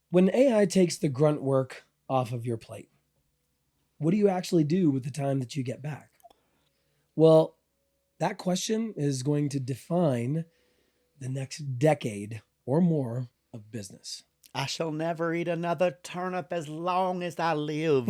When AI takes the grunt work off of your plate, what do you actually do with the time that you get back? Well, that question is going to define the next decade or more of business. I shall never eat another turnip as long as I live.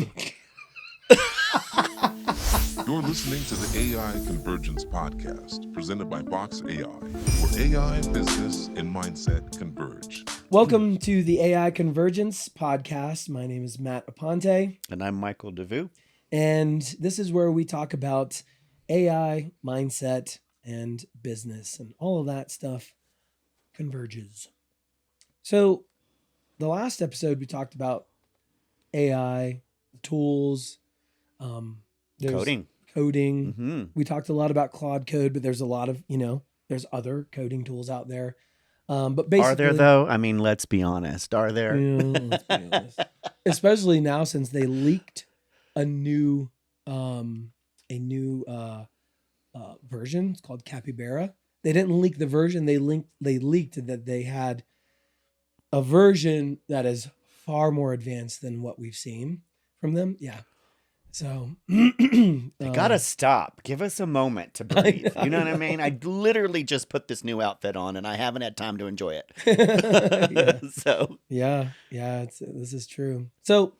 You're listening to the AI Convergence Podcast, presented by Box AI, where AI, business, and mindset converge. Welcome to the AI Convergence Podcast. My name is Matt Aponte. And I'm Michael DeVue. And this is where we talk about AI, mindset, and business, and all of that stuff converges. So, the last episode we talked about AI, tools, there's coding. Mm-hmm. We talked a lot about Claude Code, but there's a lot of, there's other coding tools out there. But basically, Are there though? I mean, let's be honest. Are there? Let's be honest. Especially now since they leaked a new version. It's called Capybara. They didn't leak the version. They leaked that they had a version that is far more advanced than what we've seen from them. Yeah. So They gotta stop. Give us a moment to breathe. You know what I mean? I literally just put this new outfit on, and I haven't had time to enjoy it. Yeah. So yeah, this is true. So,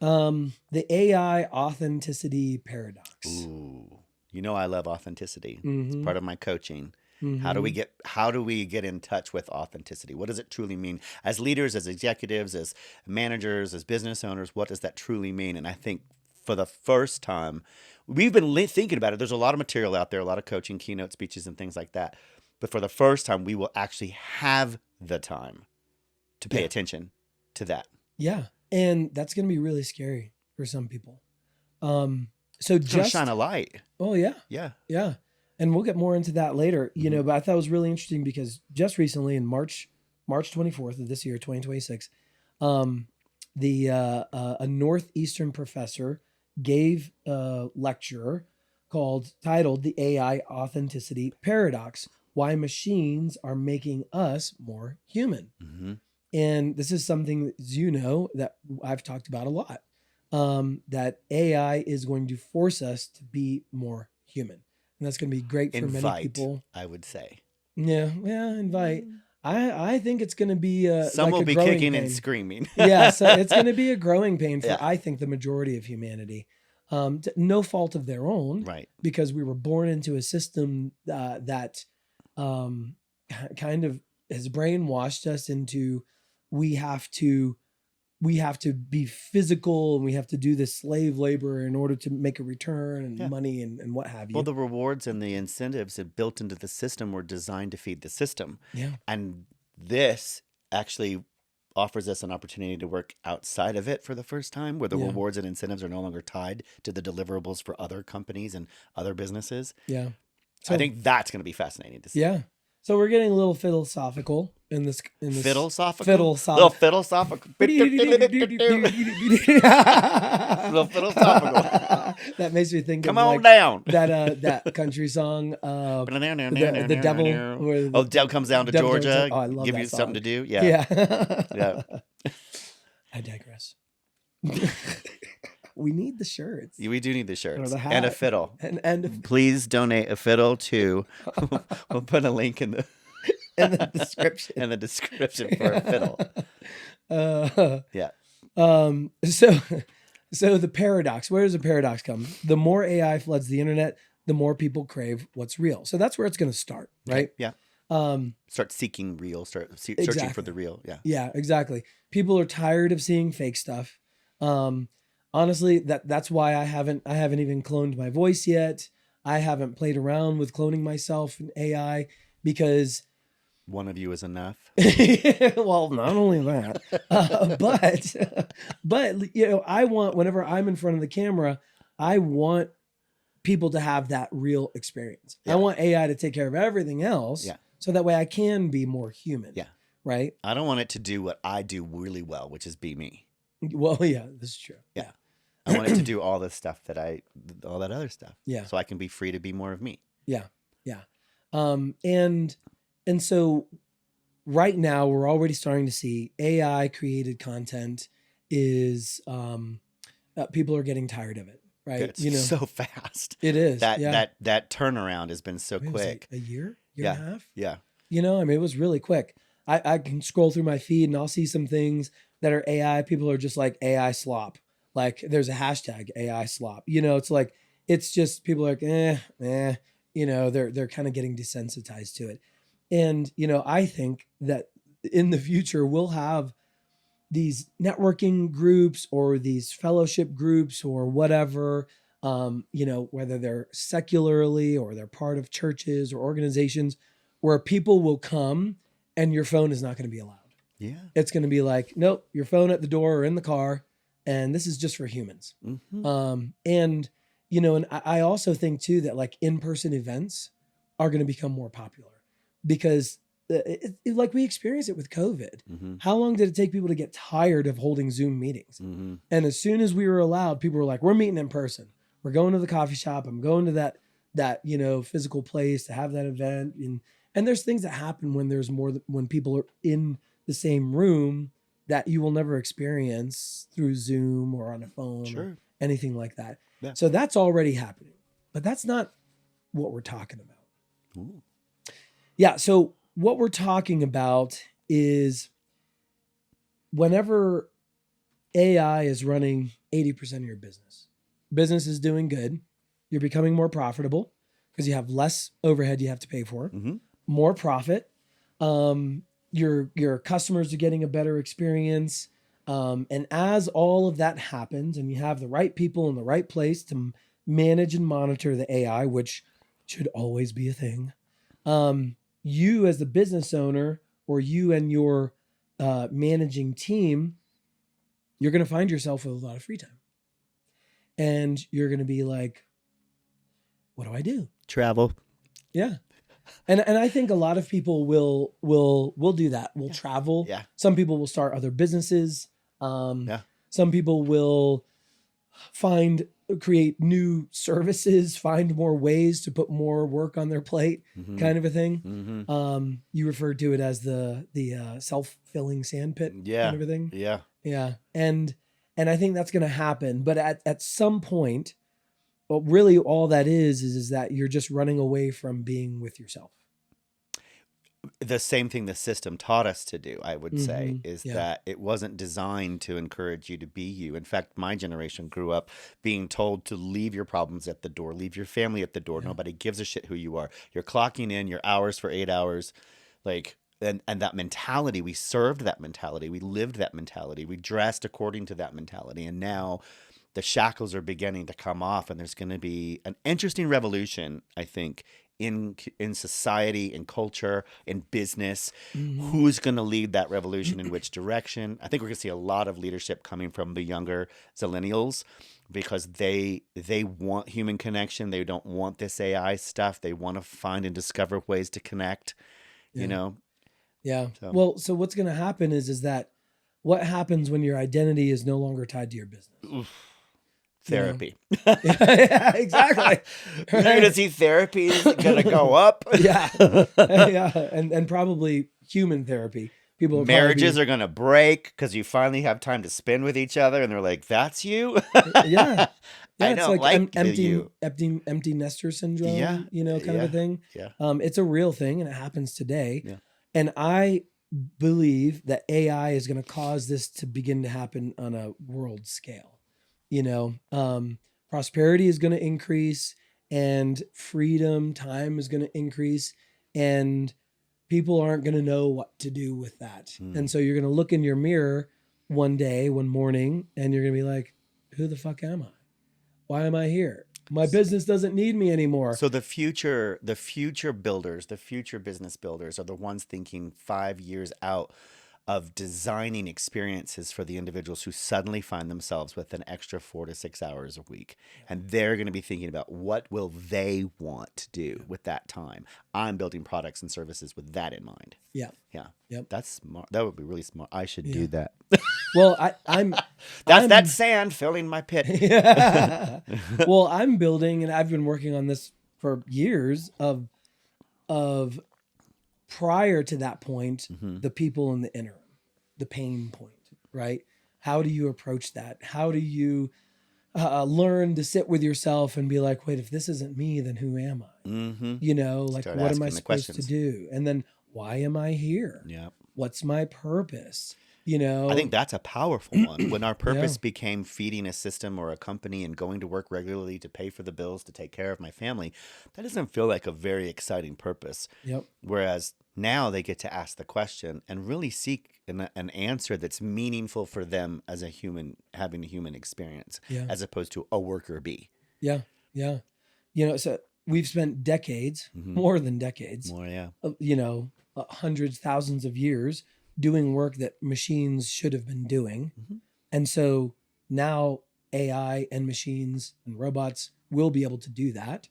the AI authenticity paradox. ooh, you know I love authenticity. Mhm. It's part of my coaching. Mhm. How do we get in touch with authenticity? What does it truly mean? As leaders, as executives, as managers, as business owners, what does that truly mean? And I think for the first time, we've been thinking about it. There's a lot of material out there, a lot of coaching, keynote speeches, and things like that. But for the first time, we will actually have the time to pay attention to that. Yeah, and that's going to be really scary for some people. So It's going to just shine a light. oh yeah, Yeah. yeah, and we'll get more into that later. But I thought it was really interesting because just recently in March 24th of this year, 2026, a Northeastern professor gave a lecture titled "The AI Authenticity Paradox: Why Machines Are Making Us More Human." Mm-hmm. And this is something that I've talked about a lot. That AI is going to force us to be more human, and that's going to be great for many people. I would say. Yeah, invite. I think it's going to be Some like will a be growing kicking pain. and screaming. Yeah, so it's going to be a growing pain for Yeah. I think the majority of humanity. No fault of their own, Right. because we were born into a system that kind of has brainwashed us into we have to be physical and we have to do this slave labor in order to make a return and money and what have you. Well, the rewards and the incentives that built into the system were designed to feed the system. Yeah. And this actually offers us an opportunity to work outside of it for the first time, where the rewards and incentives are no longer tied to the deliverables for other companies and other businesses. Yeah. So I think that's going to be fascinating to see. Yeah. So we're getting a little philosophical in this Philosophical? Philosophical. Little philosophical. Little philosophical. That makes me think Come of on down. that country song, the devil. Where Oh, devil comes down to devil Georgia. Oh, I love give that you song. something to do. Yeah. Yeah. I digress. We need the shirts. We do need the shirts the and a hat. fiddle. And Please donate a fiddle to. We'll put a link in the description. in the description for a fiddle. Yeah. So the paradox. Where does the paradox come? The more AI floods the internet, the more people crave what's real. So that's where it's going to start, right? Yeah. Start seeking real. Searching Exactly. for the real. Yeah. Yeah, exactly. People are tired of seeing fake stuff. Honestly, that's why I haven't even cloned my voice yet. I haven't played around with cloning myself in AI because one of you is enough. well, not only that, but I want, whenever I'm in front of the camera, I want people to have that real experience. Yeah. I want AI to take care of everything else, so that way I can be more human. Yeah. Right. I don't want it to do what I do really well, which is be me. Well, yeah, this is true. Yeah. I want it to do all the stuff all that other stuff. Yeah. So I can be free to be more of me. Yeah. Yeah. And so right now we're already starting to see AI created content is people are getting tired of it, right? It's so fast. It is. That turnaround has been so Maybe it was quick. a year Yeah. and a half. Yeah. I mean, it was really quick. I can scroll through my feed and I'll see some things that are AI. People are just like AI slop. Like there's a hashtag AI slop. It's like, it's just people are like, they're kind of getting desensitized to it. And, I think that in the future we'll have these networking groups or these fellowship groups or whatever, whether they're secularly or they're part of churches or organizations where people will come and your phone is not going to be allowed. Yeah. It's going to be like, nope, your phone at the door or in the car. And this is just for humans. Mm-hmm. And I also think too, that like in-person events are going to become more popular because like we experienced it with COVID. Mm-hmm. How long did it take people to get tired of holding Zoom meetings? Mm-hmm. And as soon as we were allowed, people were like, we're meeting in person. We're going to the coffee shop. I'm going to that physical place to have that event. And there's things that happen when there's when people are in the same room that you will never experience through Zoom or on a phone or anything like that. Yeah. So that's already happening, but that's not what we're talking about. Ooh. Yeah. So what we're talking about is whenever AI is running 80% of your business is doing good. You're becoming more profitable because you have less overhead you have to pay for, more profit. Your customers are getting a better experience. And as all of that happens and you have the right people in the right place to manage and monitor the AI, which should always be a thing, you as the business owner or you and your managing team, you're going to find yourself with a lot of free time. And you're going to be like, what do I do? Travel. Yeah. And I think a lot of people will do that. Will travel. Yeah. Some people will start other businesses. Some people will create new services, find more ways to put more work on their plate, kind of a thing. You referred to it as the self-filling sandpit kind of a thing. Yeah. Yeah. And I think that's going to happen. But at some point, well, really all that is that you're just running away from being with yourself. The same thing the system taught us to do, I would say, is that it wasn't designed to encourage you to be you. In fact, my generation grew up being told to leave your problems at the door, leave your family at the door. Yeah. Nobody gives a shit who you are. You're clocking in your hours for 8 hours. And that mentality, we served that mentality. We lived that mentality. We dressed according to that mentality. And now the shackles are beginning to come off, and there's going to be an interesting revolution, I think, in society, in culture, in business. Who's going to lead that revolution in which direction? I think we're going to see a lot of leadership coming from the younger zillennials because they want human connection. They don't want this AI stuff. They want to find and discover ways to connect, you know? Yeah. So. So what's going to happen is that what happens when your identity is no longer tied to your business? Oof. Therapy. Yeah, exactly. You're going to see therapy is going to go up. Yeah. And probably human therapy. Marriages are going to break because you finally have time to spend with each other. And they're like, that's you? Yeah. I don't like empty nester syndrome, kind of a thing. Yeah. It's a real thing and it happens today. Yeah. And I believe that AI is going to cause this to begin to happen on a world scale. Prosperity is going to increase and freedom, time is going to increase, and people aren't going to know what to do with that. And so you're going to look in your mirror one morning, and you're going to be like, who the fuck am I? Why am I here? My business doesn't need me anymore. So the future builders, the future business builders are the ones thinking 5 years out of designing experiences for the individuals who suddenly find themselves with an extra 4 to 6 hours a week. And they're going to be thinking about what will they want to do with that time. I'm building products and services with that in mind. Yeah. Yeah. Yep. That's smart. That would be really smart. I should do that. Well, I'm that sand filling my pit. Yeah. Well, I'm building, and I've been working on this for years of prior to that point, Mhm. the people in the interim, the pain point, right? How do you approach that? How do you learn to sit with yourself and be like, wait, if this isn't me, then who am I? Mm-hmm. You know, like, Start what am I asking the supposed to questions. do? And then why am I here? Yeah. What's my purpose? You I think know, that's a powerful one. When our yeah, purpose became feeding a system or a company and going to work regularly to pay for the bills to take care of my family, that doesn't feel like a very exciting purpose. yep, Whereas now they get to ask the question and really seek an answer that's meaningful for them as a human, having a human experience, yeah, as opposed to a worker bee. yeah, yeah. You know, so we've spent decades, Hmm. more than decades, More, yeah. you know, hundreds, thousands of years doing work that machines should have been doing. Hmm. And so now AI and machines and robots will be able to do that.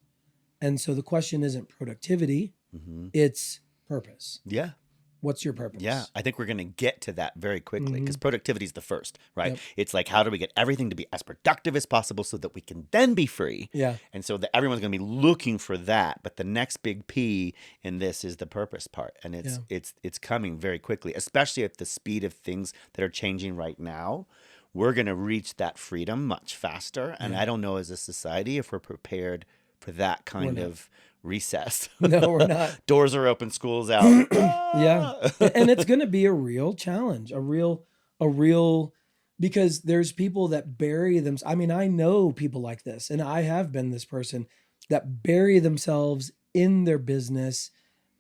And so the question isn't productivity, Hmm. it's purpose. Yeah. What's your purpose? Yeah, I think we're going to get to that very quickly Mhm. because productivity is the first, right? Yep. It's like, how do we get everything to be as productive as possible so that we can then be free? Yeah. And so that everyone's going to be looking for that. But the next big P in this is the purpose part. And it's coming very quickly, especially at the speed of things that are changing right now. We're going to reach that freedom much faster. And Yeah. I don't know as a society if we're prepared for that kind not. of recess. No, we're not. Doors are open, school's out. Yeah. And it's going to be a real challenge, a real, because there's people that bury them. I mean, I know people like this, and I have been this person that bury themselves in their business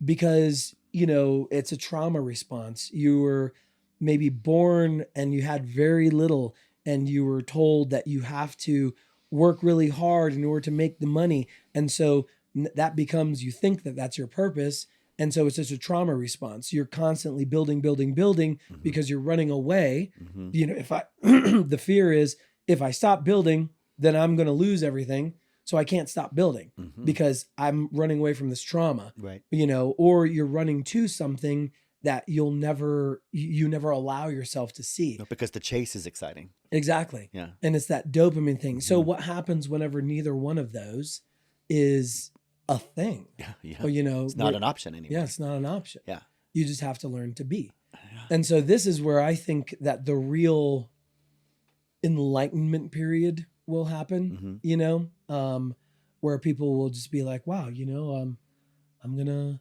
because, you know, it's a trauma response. You were maybe born and you had very little, and you were told that you have to work really hard in order to make the money. And so that becomes, you think that that's your purpose. And so it's just a trauma response. You're constantly building because you're running away. Mhm. You know, if I, the fear is if I stop building, then I'm going to lose everything. So I can't stop building Mhm. because I'm running away from this trauma, Right. you know, or you're running to something that you never allow yourself to see. No, because the chase is exciting. Exactly. Yeah. And it's that dopamine thing. So Mhm. what happens whenever neither one of those is a thing? Yeah. Yeah. Or, you know, It's not an option anymore. yeah, it's not an option. Yeah. You just have to learn to be. Yeah. And so this is where I think that the real enlightenment period will happen, Mhm. you know, where people will just be like, wow, you know, I'm gonna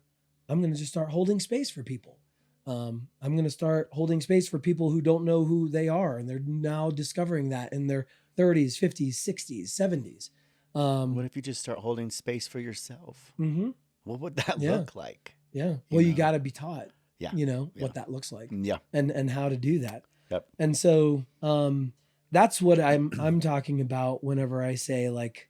just start holding space for people. I'm gonna start holding space for people who don't know who they are, and they're now discovering that in their 30s, 50s, 60s, 70s. What if you just start holding space for yourself? Mhm. What would that Yeah. look like? Yeah. Well, you know? got to be taught, Yeah. you know, Yeah. what that looks like Yeah. and how to do that. Yep. And so that's what I'm talking about whenever I say like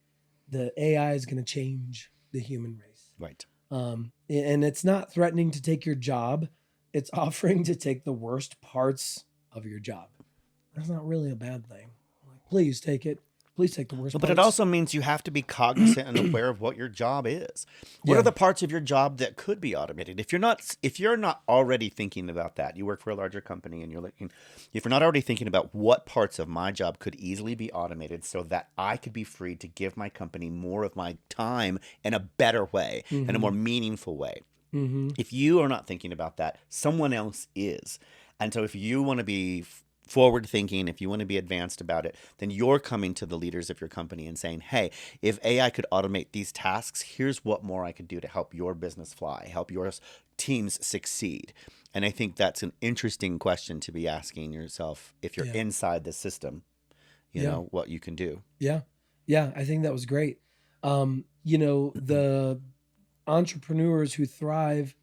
the AI is going to change the human race. Right. And it's not threatening to take your job. It's offering to take the worst parts of your job. That's not really a bad thing. Like, please take it. Please take the worst But parts. it also means you have to be cognizant and aware of what your job is. What Yeah. are the parts of your job that could be automated? If you're not already thinking about that, you work for a larger company and you're looking, if you're not already thinking about what parts of my job could easily be automated so that I could be free to give my company more of my time in a better way, in a more meaningful way. Mm-hmm. If you are not thinking about that, someone else is. And so if you want to be forward thinking, if you want to be advanced about it, then you're coming to the leaders of your company and saying, hey, if AI could automate these tasks, here's what more I could do to help your business fly, help your teams succeed. And I think that's an interesting question to be asking yourself if you're Yeah. inside the system, you Yeah. know, what you can do. Yeah. Yeah. I think that was great. You know, the entrepreneurs who thrive,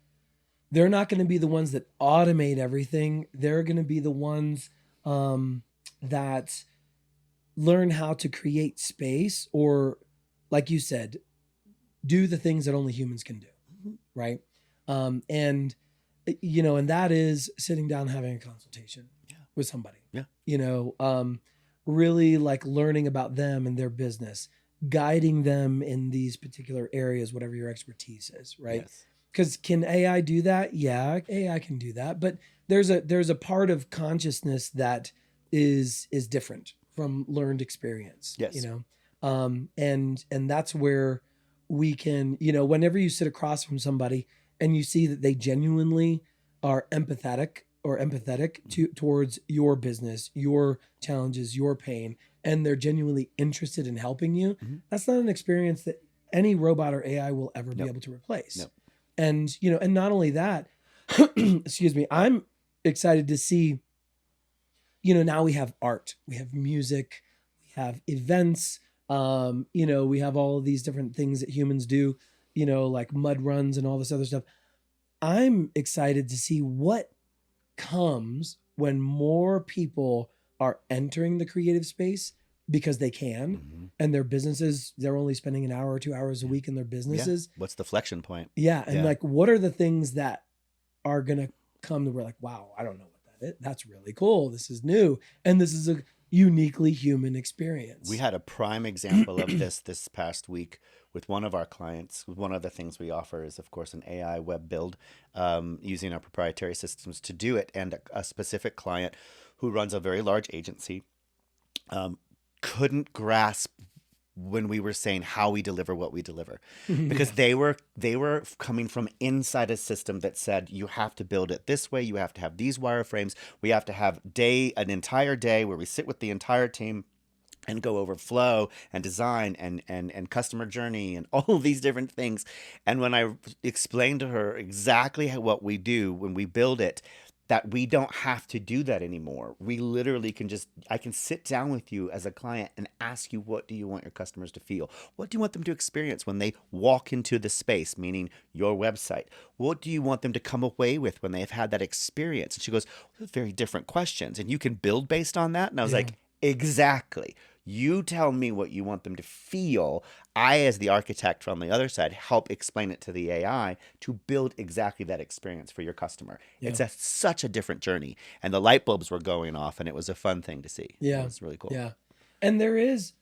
they're not going to be the ones that automate everything. They're going to be the ones that learn how to create space, or like you said, do the things that only humans can do. Mhm. Right. And, you know, and that is sitting down, having a consultation Yeah. with somebody, Yeah. you know, really like learning about them and their business, guiding them in these particular areas, whatever your expertise is. Right. Yes. Because can AI do that? Yeah, AI can do that. But there's a part of consciousness that is different from learned experience. Yes. You know, and that's where we can, you know, whenever you sit across from somebody and you see that they genuinely are empathetic towards your business, your challenges, your pain, and they're genuinely interested in helping you, that's not an experience that any robot or AI will ever be able to replace. Nope. And, and not only that, excuse me, I'm excited to see, now we have art, we have music, we have events, we have all of these different things that humans do, like mud runs and all this other stuff. I'm excited to see what comes when more people are entering the creative space because they can, and their businesses, they're only spending an hour or 2 hours a week in their businesses. What's the flexion point? Yeah. And like, what are the things that are going to come that we're like, wow, I don't know what that is. That's really cool. This is new. And this is a uniquely human experience. We had a prime example of this past week with one of our clients. One of the things we offer is, of course, an AI web build using our proprietary systems to do it. And a specific client who runs a very large agency couldn't grasp when we were saying how we deliver what we deliver, because they were coming from inside a system that said, you have to build it this way. You have to have these wireframes. We have to have an entire day where we sit with the entire team and go over flow and design and customer journey and all of these different things. And when I explained to her exactly what we do when we build it, that we don't have to do that anymore. We literally I can sit down with you as a client and ask you, what do you want your customers to feel? What do you want them to experience when they walk into the space, meaning your website? What do you want them to come away with when they've had that experience? And she goes, very different questions. And you can build based on that. And I was like, exactly. You tell me what you want them to feel. I, as the architect from the other side, help explain it to the AI to build exactly that experience for your customer. Yeah. It's such a different journey. And the light bulbs were going off, and it was a fun thing to see. Yeah. It was really cool. Yeah. And there's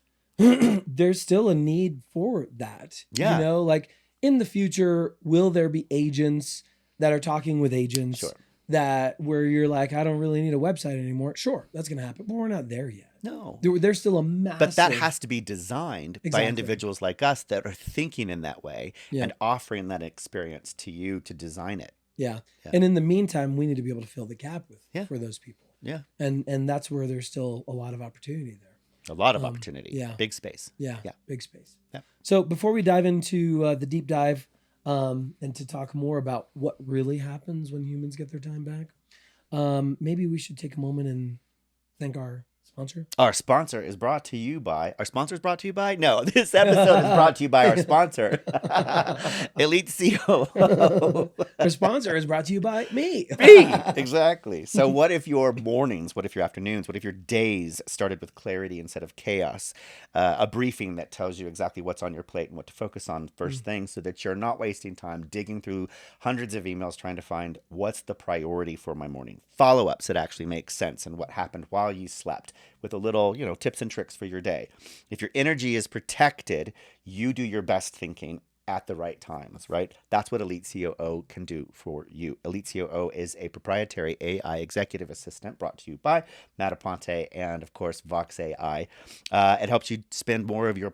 still a need for that. Yeah. Like in the future, will there be agents that are talking with agents? Sure. That where you're like, I don't really need a website anymore. Sure, that's going to happen, but we're not there yet. No. There's still a massive... But that has to be designed by Exactly. individuals like us that are thinking in that way Yeah. and offering that experience to you to design it. Yeah. Yeah. And in the meantime, we need to be able to fill the gap for those people. Yeah. And that's where there's still a lot of opportunity there. A lot of opportunity. yeah. Big space. Yeah. Yeah. Big space. Yeah. So before we dive into the deep dive and to talk more about what really happens when humans get their time back, maybe we should take a moment and thank our sponsor. Our sponsor is brought to you by... Our sponsor is brought to you by... No, this episode is brought to you by our sponsor, Elite COO. Our sponsor is brought to you by me. Me! Exactly. So what if your mornings, what if your afternoons, what if your days started with clarity instead of chaos? A briefing that tells you exactly what's on your plate and what to focus on first thing, so that you're not wasting time digging through hundreds of emails trying to find what's the priority for my morning. Follow-ups that actually make sense and what happened while you slept, with a little, tips and tricks for your day. If your energy is protected, you do your best thinking at the right times, right? That's what Elite COO can do for you. Elite COO is a proprietary AI executive assistant brought to you by Matt Aponte and, of course, Vox AI. It helps you spend more of your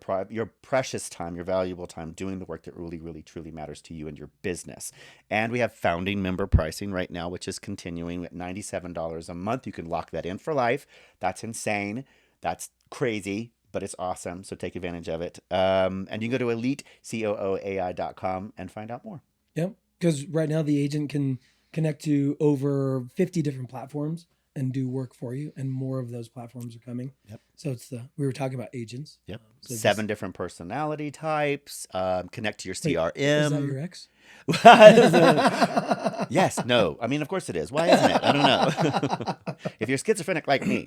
precious time, your valuable time, doing the work that really, really, truly matters to you and your business. And we have founding member pricing right now, which is continuing at $97 a month. You can lock that in for life. That's insane. That's crazy, but it's awesome. So take advantage of it. And you can go to elitecooai.com and find out more. Yep. Because right now the agent can connect to over 50 different platforms and do work for you. And more of those platforms are coming. Yep. So we were talking about agents. Yep. So 7 different personality type. Connect to your CRM. Is that your ex? Yes. No. I mean, of course it is. Why isn't it? I don't know. If you're schizophrenic like me.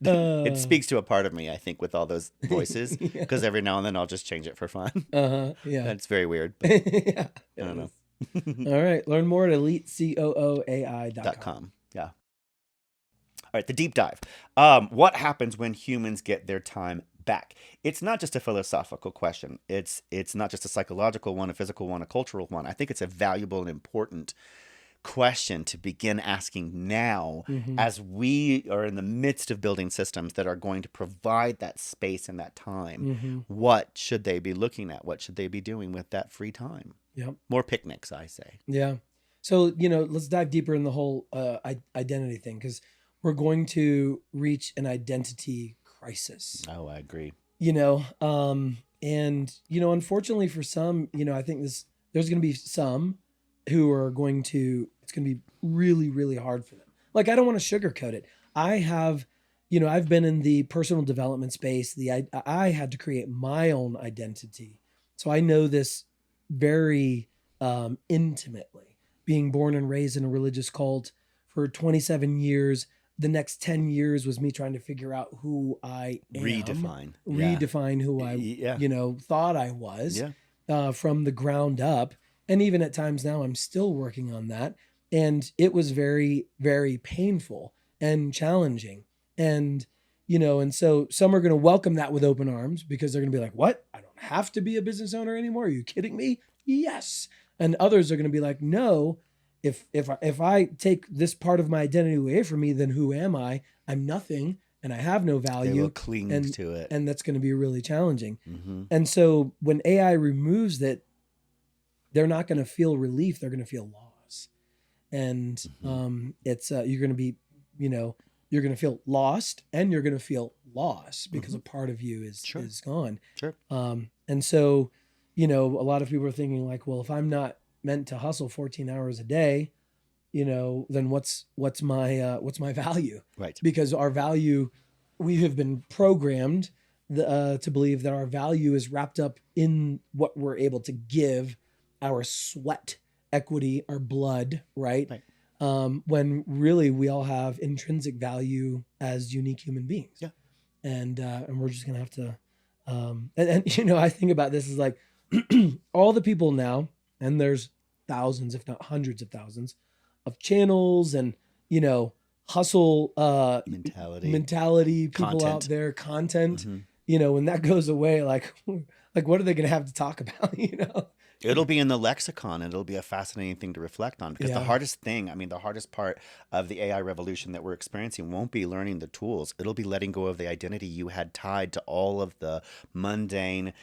Yeah. It speaks to a part of me, I think, with all those voices, because every now and then I'll just change it for fun. Yeah. It's very weird. But Yeah. I don't know. All right. Learn more at elitecooai.com. Yeah. All right. The deep dive. What happens when humans get their time back? It's not just a philosophical question. It's not just a psychological one, a physical one, a cultural one. I think it's a valuable and important question to begin asking now Mhm. as we are in the midst of building systems that are going to provide that space and that time. Mhm. What should they be looking at? What should they be doing with that free time? Yep. More picnics, I say. Yeah. So, let's dive deeper in the whole identity thing, because we're going to reach an identity crisis. Oh, I agree. And unfortunately for some, I think there's going to be some who are it's going to be really, really hard for them. Like, I don't want to sugarcoat it. I've been in the personal development space. I had to create my own identity. So I know this very intimately, being born and raised in a religious cult for 27 years. The next 10 years was me trying to figure out who I am. Redefine who I, thought I was from the ground up. And even at times now, I'm still working on that. And it was very, very painful and challenging. And, and so some are going to welcome that with open arms, because they're going to be like, what? I don't have to be a business owner anymore. Are you kidding me? Yes. And others are going to be like, no, if I take this part of my identity away from me, then who am I? I'm nothing, and I have no value. They will cling to it. And that's going to be really challenging. Mm-hmm. And so when AI removes that, they're not going to feel relief. They're going to feel loss. And it's you're going to be, you're going to feel lost, and you're going to feel lost because a part of you is gone. Sure. And so, a lot of people are thinking like, well, if I'm not meant to hustle 14 hours a day, then what's my value? Right. Because our value, we have been programmed to believe that our value is wrapped up in what we're able to give, our sweat equity, our blood, right? When really we all have intrinsic value as unique human beings. Yeah. And we're just gonna have to, and I think about this is like all the people now, and there's thousands, if not hundreds of thousands, of channels and hustle mentality people content out there, content. When that goes away, like what are they gonna have to talk about? It'll be in the lexicon. It'll be a fascinating thing to reflect on, because the hardest part of the AI revolution that we're experiencing won't be learning the tools. It'll be letting go of the identity you had tied to all of the mundane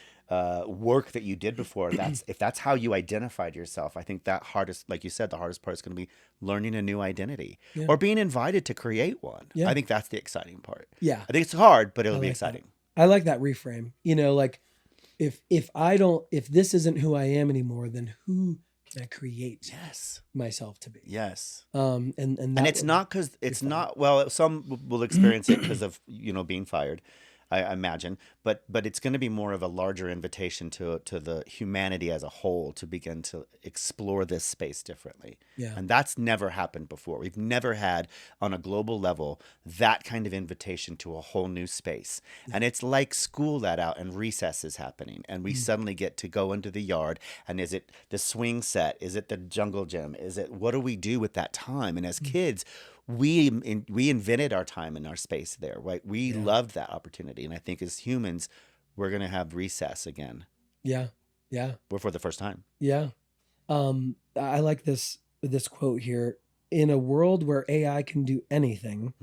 work that you did before. If that's how you identified yourself, I think that like you said, the hardest part is going to be learning a new identity or being invited to create one. I think that's the exciting part. Yeah. I think it's hard, but it'll be exciting. I like that reframe. Like if this isn't who I am anymore, then who can I create myself to be? Yes. And it's not because it's not, well, some will experience it because of, being fired, I imagine, but it's going to be more of a larger invitation to the humanity as a whole to begin to explore this space differently. Yeah. And that's never happened before. We've never had on a global level that kind of invitation to a whole new space. Yeah. And it's like school let out and recess is happening, and we suddenly get to go into the yard. And is it the swing set? Is it the jungle gym? What do we do with that time? And as kids, we invented our time and our space there, right? We loved that opportunity. And I think as humans, we're going to have recess again. Yeah. Yeah. We're for the first time. Yeah. I like this quote here. In a world where AI can do anything,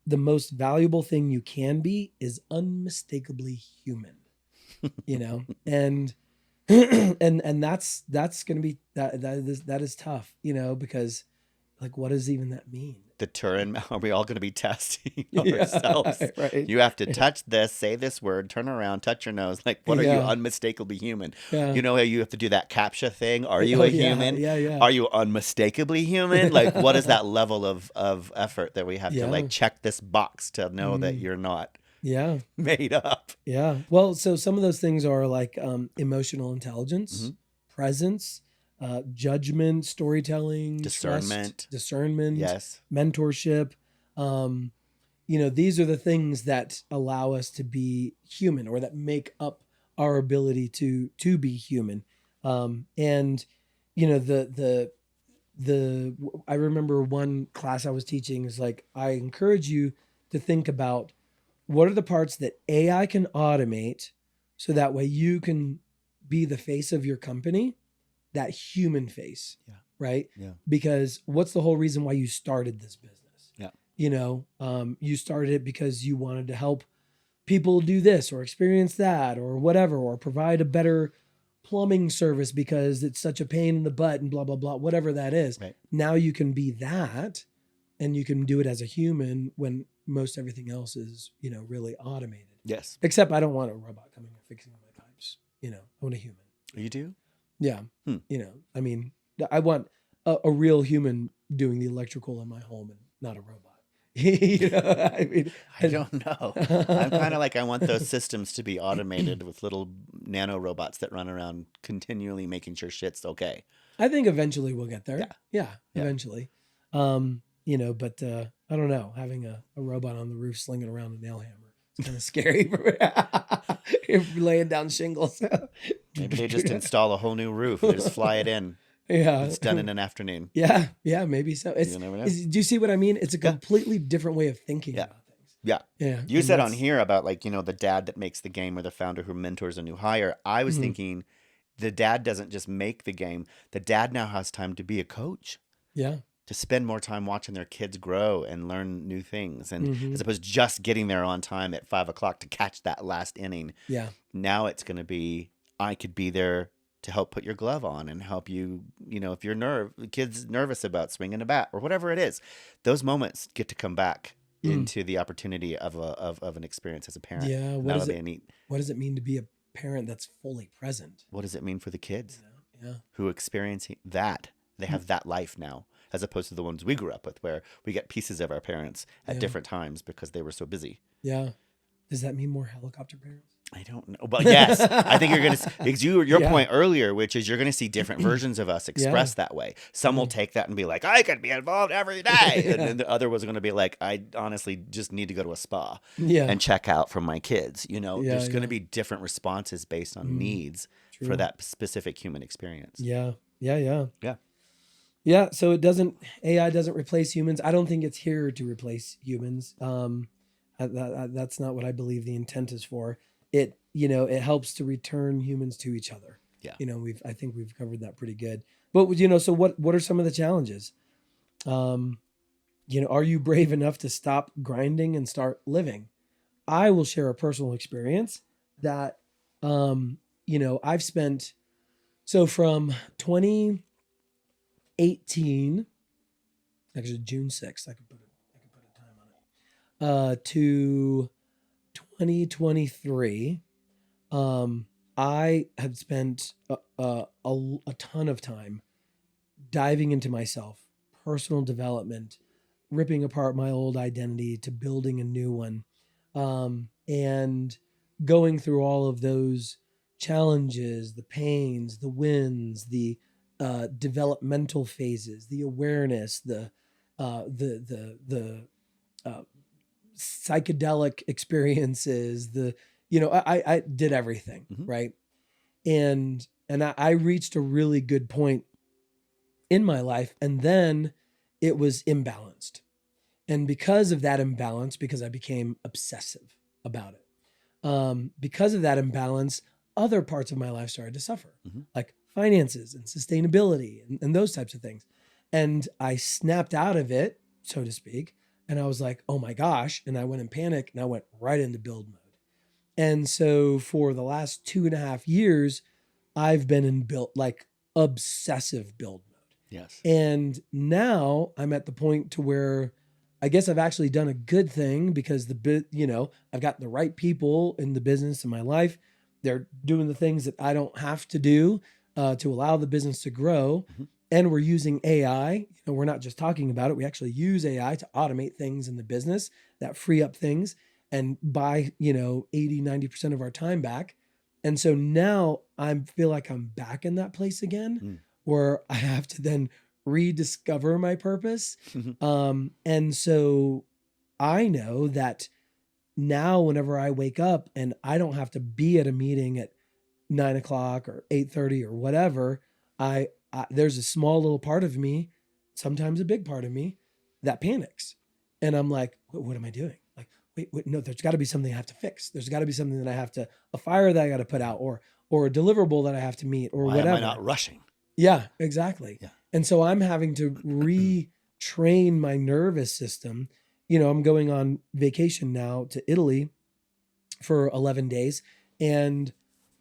the most valuable thing you can be is unmistakably human, and and that's going to be, that is tough, because like, what does even that mean? The Turin, are we all going to be testing ourselves? Right. You have to touch this, say this word, turn around, touch your nose. Like, what are you unmistakably human? Yeah. You have to do that CAPTCHA thing. Are you a human? Yeah. Are you unmistakably human? Like, what is that level of effort that we have to like check this box to know that you're not made up? Yeah. Well, so some of those things are like emotional intelligence, presence, judgment, storytelling, discernment, yes, mentorship. These are the things that allow us to be human, or that make up our ability to be human. And I remember one class I was teaching is like, I encourage you to think about what are the parts that AI can automate, so that way you can be the face of your company, that human face, right? Yeah. Because what's the whole reason why you started this business? Yeah. You started it because you wanted to help people do this or experience that or whatever, or provide a better plumbing service because it's such a pain in the butt and blah, blah, blah, whatever that is. Right. Now you can be that, and you can do it as a human when most everything else is, really automated. Yes. Except I don't want a robot coming and fixing my pipes. I want a human. You do? Yeah. Hmm. I mean, I want a real human doing the electrical in my home and not a robot. I don't know. I'm kind of like, I want those systems to be automated with little nano robots that run around continually making sure shit's okay. I think eventually we'll get there. Yeah. Eventually. But I don't know. Having a robot on the roof slinging around a nail hammer is kind of scary. If laying down shingles. Maybe they just install a whole new roof. They just fly it in. Yeah. It's done in an afternoon. Yeah, maybe so. You never know. Do you see what I mean? It's a completely different way of thinking Yeah. about things. Yeah. Yeah. You and said on that's- here about the dad that makes the game or the founder who mentors a new hire. I was thinking the dad doesn't just make the game. The dad now has time to be a coach. Yeah. To spend more time watching their kids grow and learn new things. And as opposed to just getting there on time at 5 o'clock to catch that last inning. Yeah. Now it's going to be, I could be there to help put your glove on and help you, if your kid's nervous about swinging a bat or whatever it is, those moments get to come back into the opportunity of an experience as a parent. Yeah. What does it mean to be a parent that's fully present? What does it mean for the kids Yeah. who experience that? They have that life now, as opposed to the ones we grew up with, where we get pieces of our parents at different times because they were so busy. Yeah. Does that mean more helicopter parents? I don't know, but yes, I think you're going to, because your point earlier, which is you're going to see different versions of us expressed that way. Some will take that and be like, I could be involved every day. And then the other was going to be like, I honestly just need to go to a spa and check out from my kids. There's going to be different responses based on needs for that specific human experience. Yeah. Yeah. Yeah. So AI doesn't replace humans. I don't think it's here to replace humans. That's not what I believe the intent is for. It helps to return humans to each other. Yeah. I think we've covered that pretty good. But so what are some of the challenges? Are you brave enough to stop grinding and start living? I will share a personal experience that I've spent from 2018, actually June 6th, I can put a time on it, to 2023, I have spent a ton of time diving into myself, personal development, ripping apart my old identity to building a new one, and going through all of those challenges, the pains, the wins, the developmental phases, the awareness, the psychedelic experiences, I did everything, right? And I reached a really good point in my life, and then it was imbalanced. And because of that imbalance, because I became obsessive about it, because of that imbalance, other parts of my life started to suffer, like finances and sustainability and those types of things. And I snapped out of it, so to speak. And I was like, oh my gosh. And I went in panic and I went right into build mode. And so for the last 2.5 years, I've been in obsessive build mode. Yes. And now I'm at the point to where I guess I've actually done a good thing because I've got the right people in the business in my life. They're doing the things that I don't have to do to allow the business to grow. And we're using AI. We're not just talking about it. We actually use AI to automate things in the business that free up things and buy, 80, 90% of our time back. And so now I feel like I'm back in that place again where I have to then rediscover my purpose. And so I know that now whenever I wake up and I don't have to be at a meeting at 9 o'clock or 8:30 or whatever, there's a small little part of me, sometimes a big part of me, that panics. And I'm like, what am I doing? Like, wait, no, there's got to be something I have to fix. There's got to be something that I have to, a fire that I got to put out or a deliverable that I have to meet or Why whatever. am I not rushing? Yeah, exactly. Yeah. And so I'm having to retrain my nervous system. I'm going on vacation now to Italy for 11 days. And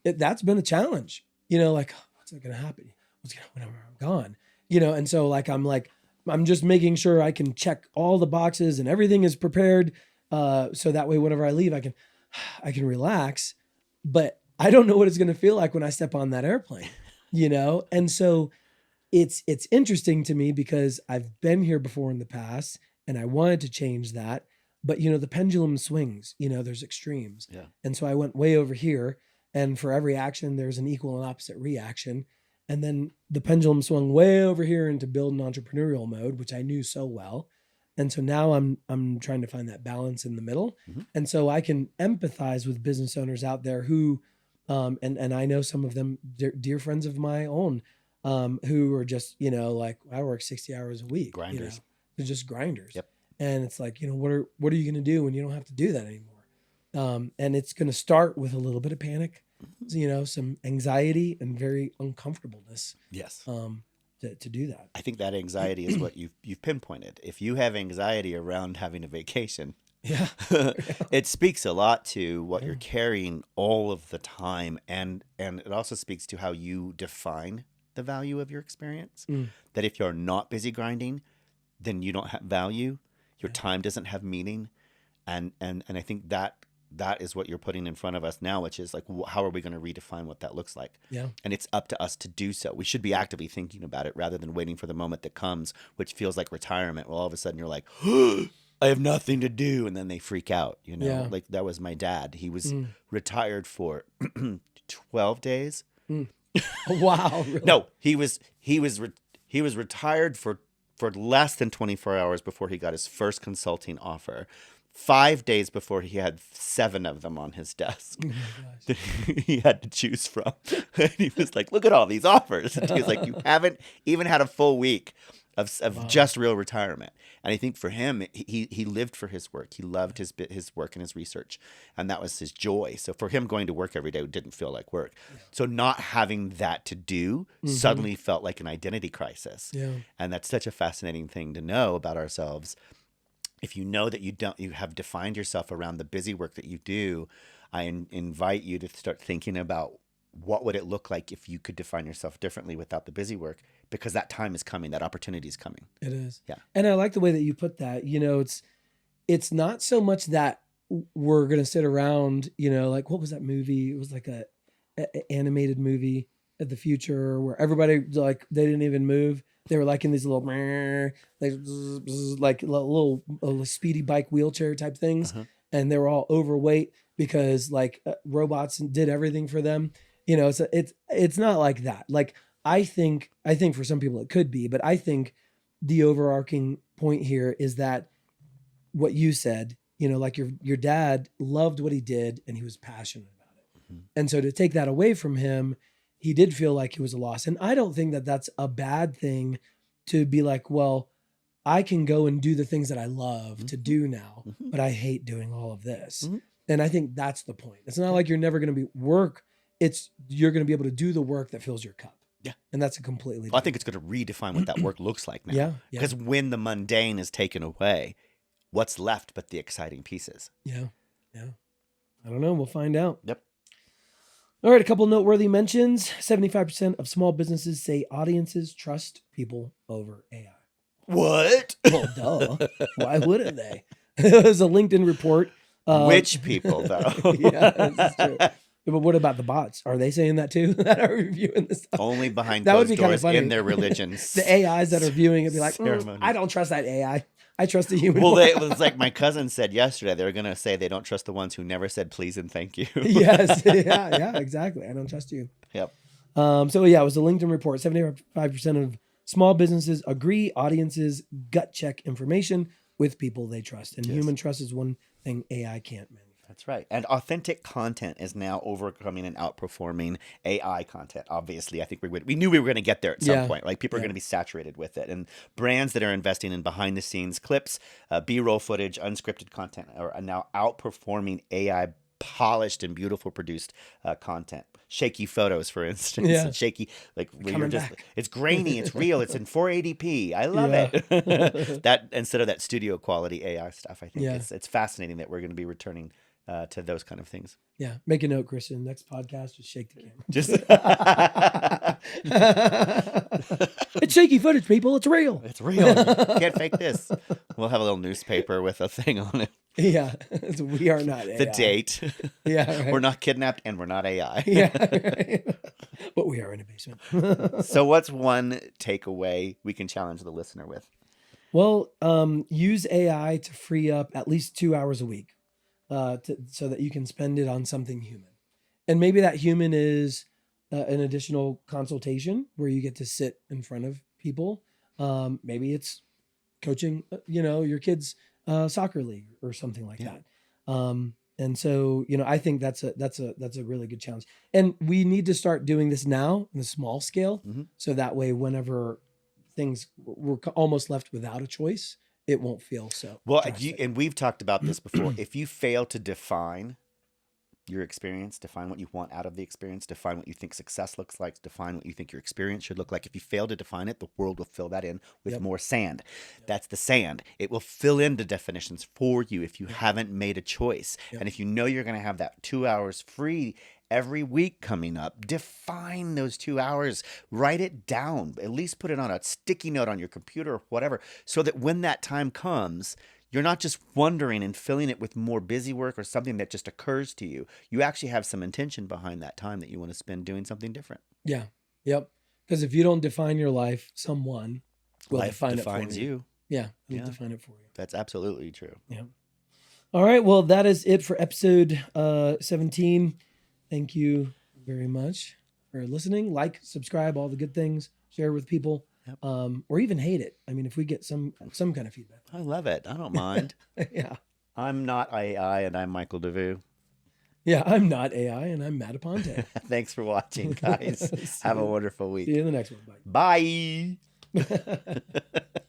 that's been a challenge, like, "Oh, what's going to happen? What's going to whenever I'm gone?" And so I'm just making sure I can check all the boxes and everything is prepared. So that way, whenever I leave, I can relax, but I don't know what it's going to feel like when I step on that airplane, And so it's interesting to me because I've been here before in the past and I wanted to change that, but the pendulum swings, there's extremes. Yeah. And so I went way over here, and for every action, there's an equal and opposite reaction. And then the pendulum swung way over here into build an entrepreneurial mode, which I knew so well. And so now I'm trying to find that balance in the middle. Mm-hmm. And so I can empathize with business owners out there who, and I know some of them, dear friends of my own, who are just, like, I work 60 hours a week. Grinders. They're just grinders. Yep. And it's like, what are you going to do when you don't have to do that anymore? And it's going to start with a little bit of panic, some anxiety and very uncomfortableness. Yes. To do that. I think that anxiety is what you've pinpointed. If you have anxiety around having a vacation, Yeah. it speaks a lot to what you're carrying all of the time, and it also speaks to how you define the value of your experience. That if you're not busy grinding, then you don't have value. Your time doesn't have meaning, and I think that is what you're putting in front of us now, which is like, how are we going to redefine what that looks like? Yeah. And it's up to us to do so. We should be actively thinking about it rather than waiting for the moment that comes, which feels like retirement. Well, all of a sudden you're like, I have nothing to do. And then they freak out, Yeah. Like that was my dad. He was retired for 12 days. Wow. Really? No, he was retired for less than 24 hours before he got his first consulting offer. 5 days before he had 7 of them on his desk that he had to choose from. And he was like, look at all these offers. And he was like, you haven't even had a full week of just real retirement. And I think for him, he lived for his work. He loved his work and his research. And that was his joy. So for him, going to work every day didn't feel like work. Yeah. So not having that to do suddenly felt like an identity crisis. Yeah. And that's such a fascinating thing to know about ourselves. If you know that you have defined yourself around the busy work that you do, I invite you to start thinking about what would it look like if you could define yourself differently without the busy work, because that time is coming, that opportunity is coming. It is. Yeah. And I like the way that you put that. It's not so much that we're going to sit around, like, what was that movie? It was like a animated movie of the future where everybody, like, they didn't even move. They were like in these little, like little speedy bike wheelchair type things. And they were all overweight because like robots did everything for them. So it's not like that. Like, I think for some people it could be, but I think the overarching point here is that what you said, like your dad loved what he did and he was passionate about it. And so to take that away from him, he did feel like it was a loss. And I don't think that that's a bad thing to be like, well, I can go and do the things that I love to do now, but I hate doing all of this. And I think that's the point. It's not like you're never going to be work. You're going to be able to do the work that fills your cup. Yeah. And that's a completely I think it's going to redefine what that work looks like now. Yeah. Because when the mundane is taken away, what's left but the exciting pieces? Yeah. I don't know. We'll find out. Yep. All right, a couple noteworthy mentions. 75% of small businesses say audiences trust people over AI. What? Well, duh. Why wouldn't they? It was a LinkedIn report. Which people, though? Yeah, that's true. But what about the bots? Are they saying that too? That are reviewing this stuff? Only behind That would closed be kinda doors funny. in their religions. The AIs that are viewing it be like, Ceremonies. I don't trust that AI. I trust the human. Well, one." it was like my cousin said yesterday. They were going to say they don't trust the ones who never said please and thank you. Yes. Yeah, exactly. I don't trust you. Yep. So yeah, it was a LinkedIn report. 75% of small businesses agree audiences gut check information with people they trust. And human trust is one thing AI can't manufacture. That's right. And authentic content is now overcoming and outperforming AI content. Obviously, I think we knew we were going to get there at some point. Like, people are going to be saturated with it. And brands that are investing in behind the scenes clips, B-roll footage, unscripted content are now outperforming AI polished and beautiful produced content. Shaky photos, for instance, Yeah. and shaky, like where you're Coming just, back. it's grainy, it's real, it's in 480p. I love Yeah. it. That instead of that studio quality AI stuff, I think Yeah. it's fascinating that we're going to be returning to those kind of things. Yeah. Make a note, Christian. Next podcast, just shake the camera. Just It's shaky footage, people. It's real. it's real. You can't fake this. We'll have a little newspaper with a thing on it. Yeah. We are not AI. The date. Yeah. Right. We're not kidnapped and we're not AI. Yeah. Right. But we are in a basement. So what's one takeaway we can challenge the listener with? Well, use AI to free up at least 2 hours a week, so that you can spend it on something human. And maybe that human is an additional consultation where you get to sit in front of people. Maybe it's coaching, your kids' soccer league or something like Yeah. that. And so, I think that's a really good challenge. And we need to start doing this now in a small scale. Mhm. So that way, whenever we're almost left without a choice, it won't feel so. Well, drastic. and we've talked about this before. If you fail to define your experience, define what you want out of the experience, define what you think success looks like, define what you think your experience should look like. If you fail to define it, the world will fill that in with Yep. more sand. That's the sand. It will fill in the definitions for you if you haven't made a choice. Yep. And if you know you're going to have that 2 hours free every week coming up, define those 2 hours, write it down, at least put it on a sticky note on your computer or whatever, so that when that time comes, you're not just wondering and filling it with more busy work or something that just occurs to you. You actually have some intention behind that time that you want to spend doing something different. Yeah. Yep. Because if you don't define your life, someone will Life define it defines for you. you. Yeah. It'll Yeah. define it for you. That's absolutely true. Yeah. All right. Well, that is it for episode 17. Thank you very much for listening. Like, subscribe, all the good things. Share with people, Yep. or even hate it. I mean, if we get some kind of feedback. I love it. I don't mind. Yeah. I'm not AI and I'm Michael DeVue. Yeah. I'm not AI and I'm Matt Aponte. Thanks for watching, guys. See Have a you. wonderful See week. you in the next one. Bye. Bye.